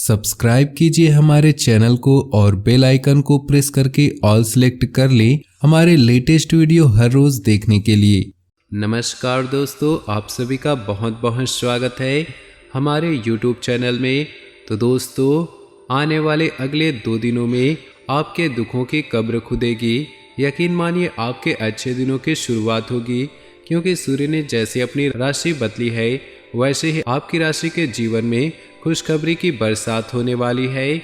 Subscribe कीजिए हमारे channel को और बेल आइकन को प्रेस करके ऑल सेलेक्ट कर लें हमारे लेटेस्ट वीडियो हर रोज देखने के लिए। नमस्कार दोस्तों, आप सभी का बहुत बहुत स्वागत है हमारे YouTube चैनल में। तो दोस्तों, आने वाले अगले 2 दिनों में आपके दुखों की कब्र खुदेगी। यकीन मानिए आपके अच्छे दिनों की शुरुआत होगी, क्योंकि सूर्य ने जैसे अपनी राशि बदली है वैसे ही आपकी राशि के जीवन में खुशखबरी की बरसात होने वाली है।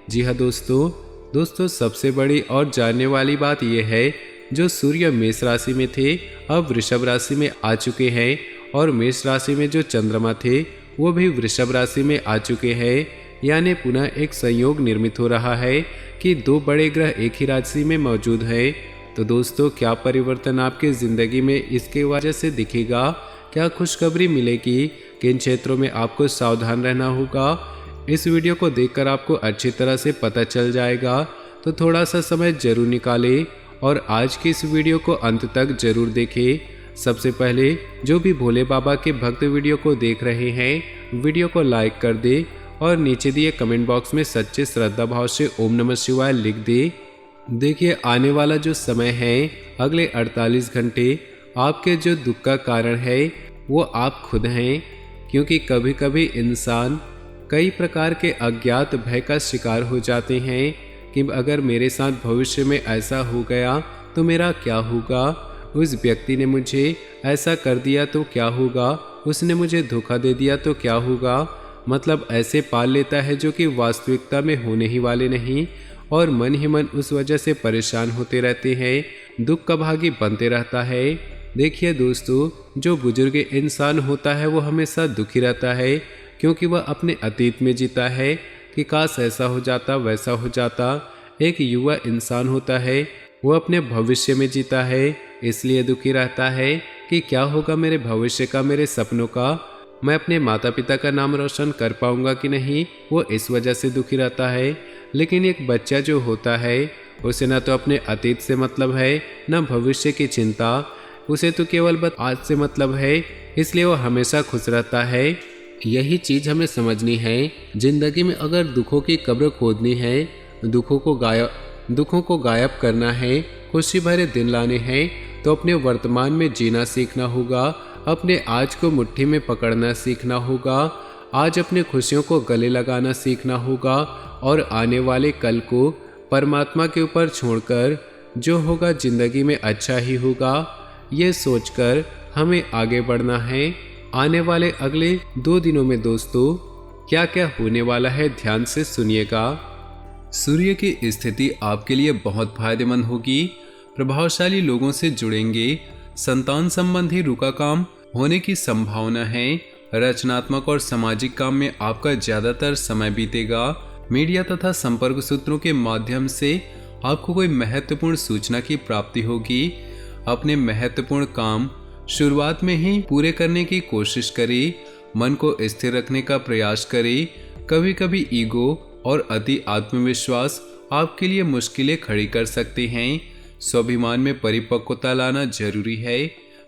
जी हाँ दोस्तों, सबसे बड़ी और जानने वाली बात यह है, जो सूर्य मेष राशि में थे अब वृषभ राशि में आ चुके हैं, और मेष राशि में जो चंद्रमा थे वो भी वृषभ राशि में आ चुके हैं। यानी पुनः एक संयोग निर्मित हो रहा है कि 2 बड़े ग्रह एक ही राशि में मौजूद हैं। तो दोस्तों, क्या परिवर्तन आपकी जिंदगी में इसके वजह से दिखेगा, क्या खुशखबरी मिलेगी, किन क्षेत्रों में आपको सावधान रहना होगा, इस वीडियो को देखकर आपको अच्छी तरह से पता चल जाएगा। तो थोड़ा सा समय जरूर निकालें और आज की इस वीडियो को अंत तक जरूर देखें। सबसे पहले जो भी भोले बाबा के भक्त वीडियो को देख रहे हैं, वीडियो को लाइक कर दे और नीचे दिए कमेंट बॉक्स में सच्चे श्रद्धा भाव से ओम नमः शिवाय लिख दे। देखिए, आने वाला जो समय है अगले 48 घंटे आपके जो दुख का कारण है वो आप खुद हैं, क्योंकि कभी कभी इंसान कई प्रकार के अज्ञात भय का शिकार हो जाते हैं कि अगर मेरे साथ भविष्य में ऐसा हो गया तो मेरा क्या होगा, उस व्यक्ति ने मुझे ऐसा कर दिया तो क्या होगा, उसने मुझे धोखा दे दिया तो क्या होगा। मतलब ऐसे पाल लेता है जो कि वास्तविकता में होने ही वाले नहीं, और मन ही मन उस वजह से परेशान होते रहते हैं, दुख का भागी बनते रहता है। देखिए दोस्तों, जो बुजुर्ग इंसान होता है वो हमेशा दुखी रहता है, क्योंकि वह अपने अतीत में जीता है कि काश ऐसा हो जाता वैसा हो जाता। एक युवा इंसान होता है वो अपने भविष्य में जीता है, इसलिए दुखी रहता है कि क्या होगा मेरे भविष्य का, मेरे सपनों का, मैं अपने माता पिता का नाम रोशन कर पाऊंगा कि नहीं, वो इस वजह से दुखी रहता है। लेकिन एक बच्चा जो होता है उसे ना तो अपने अतीत से मतलब है न भविष्य की चिंता, उसे तो केवल बस आज से मतलब है, इसलिए वो हमेशा खुश रहता है। यही चीज़ हमें समझनी है। जिंदगी में अगर दुखों की कब्र खोदनी है, दुखों को गायब करना है, खुशी भरे दिन लाने हैं, तो अपने वर्तमान में जीना सीखना होगा, अपने आज को मुट्ठी में पकड़ना सीखना होगा, आज अपने खुशियों को गले लगाना सीखना होगा, और आने वाले कल को परमात्मा के ऊपर छोड़कर जो होगा जिंदगी में अच्छा ही होगा, ये सोचकर हमें आगे बढ़ना है। आने वाले अगले 2 दिनों में दोस्तों क्या क्या होने वाला है ध्यान से सुनिएगा। सूर्य की स्थिति आपके लिए बहुत फायदेमंद होगी, प्रभावशाली लोगों से जुड़ेंगे, संतान संबंधी रुका काम होने की संभावना है, रचनात्मक और सामाजिक काम में आपका ज्यादातर समय बीतेगा, मीडिया तथा संपर्क सूत्रों के माध्यम से आपको कोई महत्वपूर्ण सूचना की प्राप्ति होगी। अपने महत्वपूर्ण काम शुरुआत में ही पूरे करने की कोशिश करें, मन को स्थिर रखने का प्रयास करें। कभी कभी ईगो और अति आत्मविश्वास आपके लिए मुश्किलें खड़ी कर सकते हैं। स्वाभिमान में परिपक्वता लाना जरूरी है।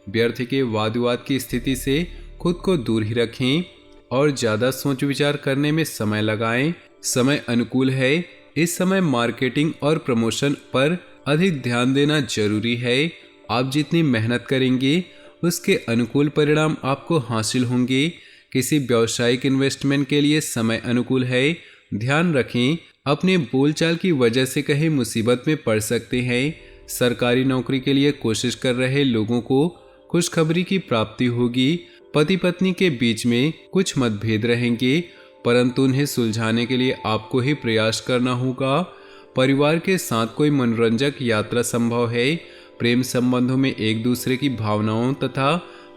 व्यर्थ के वाद विवाद की स्थिति से खुद को दूर ही रखें और ज़्यादा सोच विचार करने में समय लगाएं। समय अनुकूल है, इस समय मार्केटिंग और प्रमोशन पर अधिक ध्यान देना जरूरी है। आप जितनी मेहनत करेंगे उसके अनुकूल परिणाम आपको हासिल होंगे। किसी व्यावसायिक इन्वेस्टमेंट के लिए समय अनुकूल है। ध्यान रखें, अपने बोलचाल की वजह से कहीं मुसीबत में पड़ सकते हैं। सरकारी नौकरी के लिए कोशिश कर रहे लोगों को खुशखबरी की प्राप्ति होगी। पति पत्नी के बीच में कुछ मतभेद रहेंगे, परंतु उन्हें सुलझाने के लिए आपको ही प्रयास करना होगा। परिवार के साथ कोई मनोरंजक यात्रा संभव है। प्रेम संबंधों में एक दूसरे की भावनाओं तथा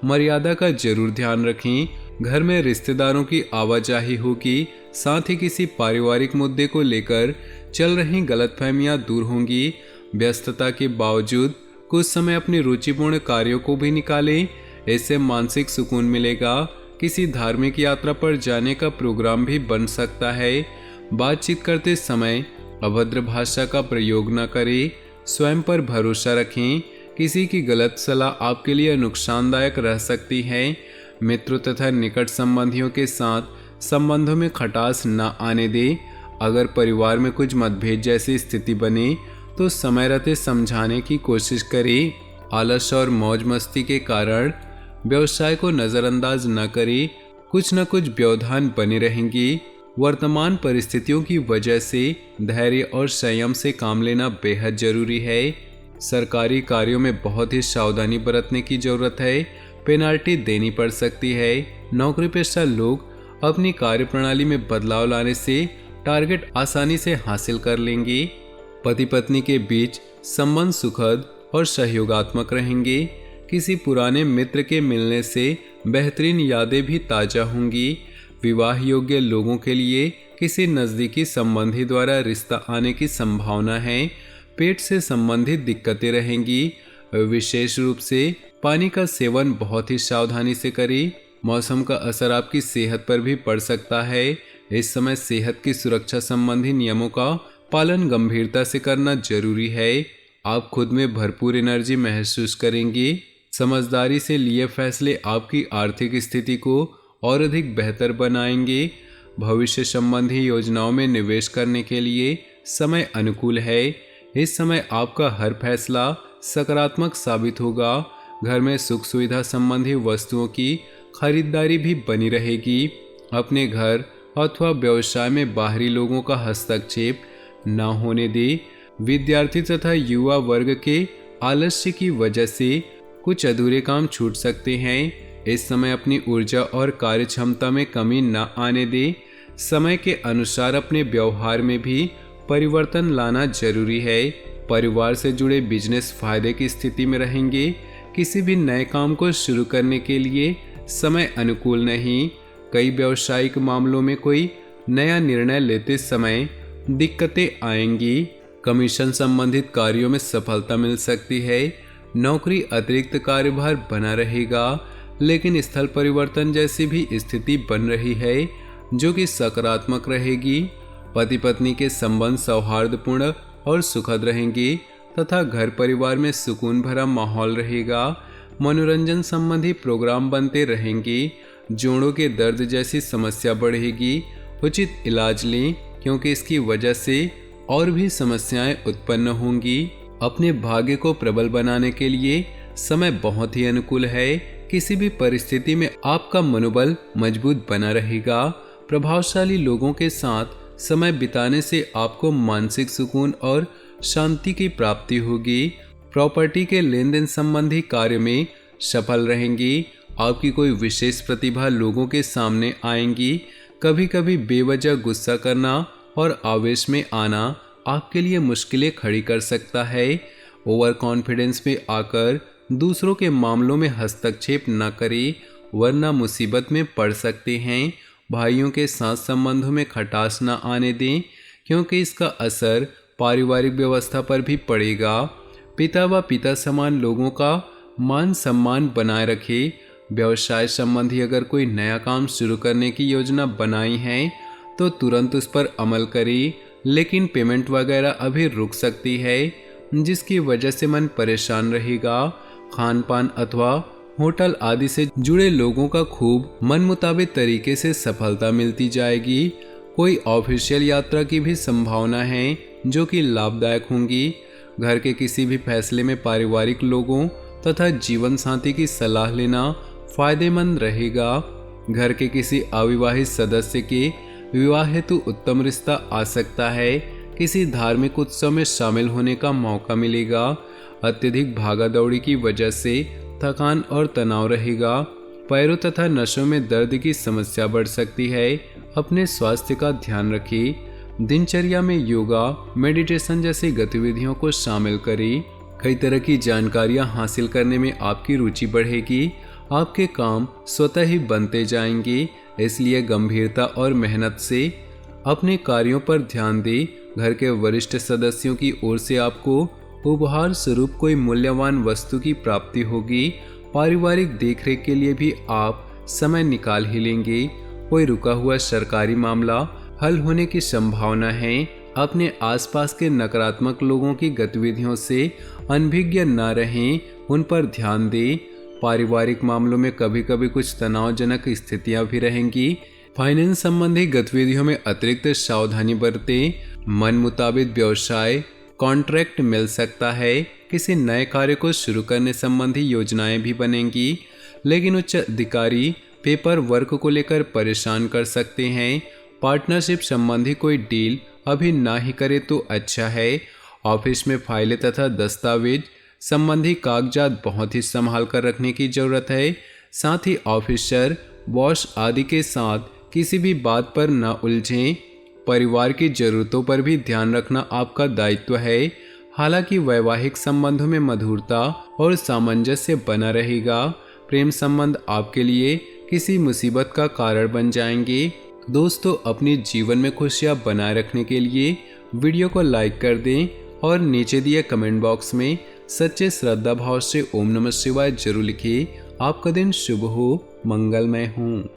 मर्यादा का जरूर ध्यान रखें। घर में रिश्तेदारों की आवाजाही होगी, साथ ही किसी पारिवारिक मुद्दे को लेकर चल रही गलतफहमियां दूर होंगी। व्यस्तता के बावजूद कुछ समय अपने रुचिपूर्ण कार्यों को भी निकालें, इससे मानसिक सुकून मिलेगा। किसी धार्मिक यात्रा पर जाने का प्रोग्राम भी बन सकता है। बातचीत करते समय अभद्र भाषा का प्रयोग न करें। स्वयं पर भरोसा रखें, किसी की गलत सलाह आपके लिए नुकसानदायक रह सकती है। मित्रों तथा निकट संबंधियों के साथ संबंधों में खटास न आने दे। अगर परिवार में कुछ मतभेद जैसी स्थिति बने तो समय रहते समझाने की कोशिश करें। आलस और मौज मस्ती के कारण व्यवसाय को नज़रअंदाज न करें। कुछ न कुछ व्यवधान बने रहेंगे। वर्तमान परिस्थितियों की वजह से धैर्य और संयम से काम लेना बेहद जरूरी है। सरकारी कार्यों में बहुत ही सावधानी बरतने की जरूरत है। पेनाल्टी देनी पड़ सकती है। नौकरी पेशा लोग अपनी कार्यप्रणाली में बदलाव लाने से टारगेट आसानी से हासिल कर लेंगे। पति पत्नी के बीच संबंध सुखद और सहयोगात्मक रहेंगे। किसी पुराने मित्र के मिलने से बेहतरीन यादें भी ताज़ा होंगी। विवाह योग्य लोगों के लिए किसी नज़दीकी संबंधी द्वारा रिश्ता आने की संभावना है। पेट से संबंधित दिक्कतें रहेंगी। विशेष रूप से पानी का सेवन बहुत ही सावधानी से करें। मौसम का असर आपकी सेहत पर भी पड़ सकता है। इस समय सेहत की सुरक्षा संबंधी नियमों का पालन गंभीरता से करना जरूरी है। आप खुद में भरपूर एनर्जी महसूस करेंगे। समझदारी से लिए फैसले आपकी आर्थिक स्थिति को और अधिक बेहतर बनाएंगे। भविष्य संबंधी योजनाओं में निवेश करने के लिए समय अनुकूल है। इस समय आपका हर फैसला सकारात्मक साबित होगा। घर में सुख सुविधा संबंधी वस्तुओं की खरीदारी भी बनी रहेगी। अपने घर अथवा व्यवसाय में बाहरी लोगों का हस्तक्षेप न होने दे। विद्यार्थी तथा युवा वर्ग के आलस्य की वजह से कुछ अधूरे काम छूट सकते हैं। इस समय अपनी ऊर्जा और कार्य क्षमता में कमी न आने दे। समय के अनुसार अपने व्यवहार में भी परिवर्तन लाना जरूरी है। परिवार से जुड़े बिजनेस फायदे की स्थिति में रहेंगे। किसी भी नए काम को शुरू करने के लिए समय अनुकूल नहीं। कई व्यावसायिक मामलों में कोई नया निर्णय लेते समय दिक्कतें आएंगी। कमीशन संबंधित कार्यों में सफलता मिल सकती है। नौकरी अतिरिक्त कार्यभार बना रहेगा, लेकिन स्थल परिवर्तन जैसी भी स्थिति बन रही है जो कि सकारात्मक रहेगी। पति पत्नी के संबंध सौहार्दपूर्ण और सुखद रहेंगे तथा घर परिवार में सुकून भरा माहौल रहेगा। मनोरंजन संबंधी प्रोग्राम बनते रहेंगे। जोड़ों के दर्द जैसी समस्या बढ़ेगी। उचित इलाज लें क्योंकि इसकी वजह से और भी समस्याएं उत्पन्न होंगी। अपने भाग्य को प्रबल बनाने के लिए समय बहुत ही अनुकूल है। किसी भी परिस्थिति में आपका मनोबल मजबूत बना रहेगा। प्रभावशाली लोगों के साथ समय बिताने से आपको मानसिक सुकून और शांति की प्राप्ति होगी। प्रॉपर्टी के लेन देन संबंधी कार्य में सफल रहेंगी। आपकी कोई विशेष प्रतिभा लोगों के सामने आएंगी। कभी कभी बेवजह गुस्सा करना और आवेश में आना आपके लिए मुश्किलें खड़ी कर सकता है। ओवर कॉन्फिडेंस में आकर दूसरों के मामलों में हस्तक्षेप न करें, वरना मुसीबत में पड़ सकते हैं। भाइयों के साथ संबंधों में खटास न आने दें क्योंकि इसका असर पारिवारिक व्यवस्था पर भी पड़ेगा। पिता व पिता समान लोगों का मान सम्मान बनाए रखें। व्यवसाय संबंधी अगर कोई नया काम शुरू करने की योजना बनाई है तो तुरंत उस पर अमल करें, लेकिन पेमेंट वगैरह अभी रुक सकती है जिसकी वजह से मन परेशान रहेगा। खान पान अथवा होटल आदि से जुड़े लोगों का खूब मन मुताबिक तरीके से सफलता मिलती जाएगी। कोई ऑफिशियल यात्रा की भी संभावना है जो कि लाभदायक होंगी। घर के किसी भी फैसले में पारिवारिक लोगों तथा जीवन साथी की सलाह लेना फायदेमंद रहेगा। घर के किसी अविवाहित सदस्य के विवाह हेतु उत्तम रिश्ता आ सकता है। किसी धार्मिक उत्सव में शामिल होने का मौका मिलेगा। अत्यधिक भागा दौड़ी की वजह से थकान और तनाव रहेगा। पैरों तथा नसों में दर्द की समस्या बढ़ सकती है। अपने स्वास्थ्य का ध्यान रखें। दिनचर्या में योगा, मेडिटेशन जैसी गतिविधियों को शामिल करें। कई तरह की जानकारियां हासिल करने में आपकी रुचि बढ़ेगी। आपके काम स्वतः ही बनते जाएंगे, इसलिए गंभीरता और मेहनत से अपने कार्यों पर ध्यान दें। घर के वरिष्ठ सदस्यों की ओर से आपको उपहार स्वरूप कोई मूल्यवान वस्तु की प्राप्ति होगी। पारिवारिक देखरेख के लिए भी आप समय निकाल ही लेंगे। कोई रुका हुआ सरकारी मामला हल होने की संभावना है। अपने आसपास के नकारात्मक लोगों की गतिविधियों से अनभिज्ञ न रहें, उन पर ध्यान दें। पारिवारिक मामलों में कभी कभी कुछ तनावजनक स्थितियां भी रहेंगी, फाइनेंस संबंधी गतिविधियों में अतिरिक्त सावधानी बरतें। मन मुताबिक व्यवसाय कॉन्ट्रैक्ट मिल सकता है। किसी नए कार्य को शुरू करने संबंधी योजनाएं भी बनेंगी, लेकिन उच्च अधिकारी पेपर वर्क को लेकर परेशान कर सकते हैं। पार्टनरशिप संबंधी कोई डील अभी ना ही करे तो अच्छा है। ऑफिस में फाइलें तथा दस्तावेज संबंधी कागजात बहुत ही संभाल कर रखने की जरूरत है। साथ ही ऑफिसर, बॉस आदि के साथ किसी भी बात पर न उलझें। परिवार की जरूरतों पर भी ध्यान रखना आपका दायित्व है। हालांकि वैवाहिक संबंधों में मधुरता और सामंजस्य बना रहेगा। प्रेम संबंध आपके लिए किसी मुसीबत का कारण बन जाएंगे। दोस्तों, अपने जीवन में खुशियां बनाए रखने के लिए वीडियो को लाइक कर दें और नीचे दिए कमेंट बॉक्स में सच्चे श्रद्धा भाव से ओम नमः शिवाय जरूर लिखिए। आपका दिन शुभ हो, मंगलमय हो।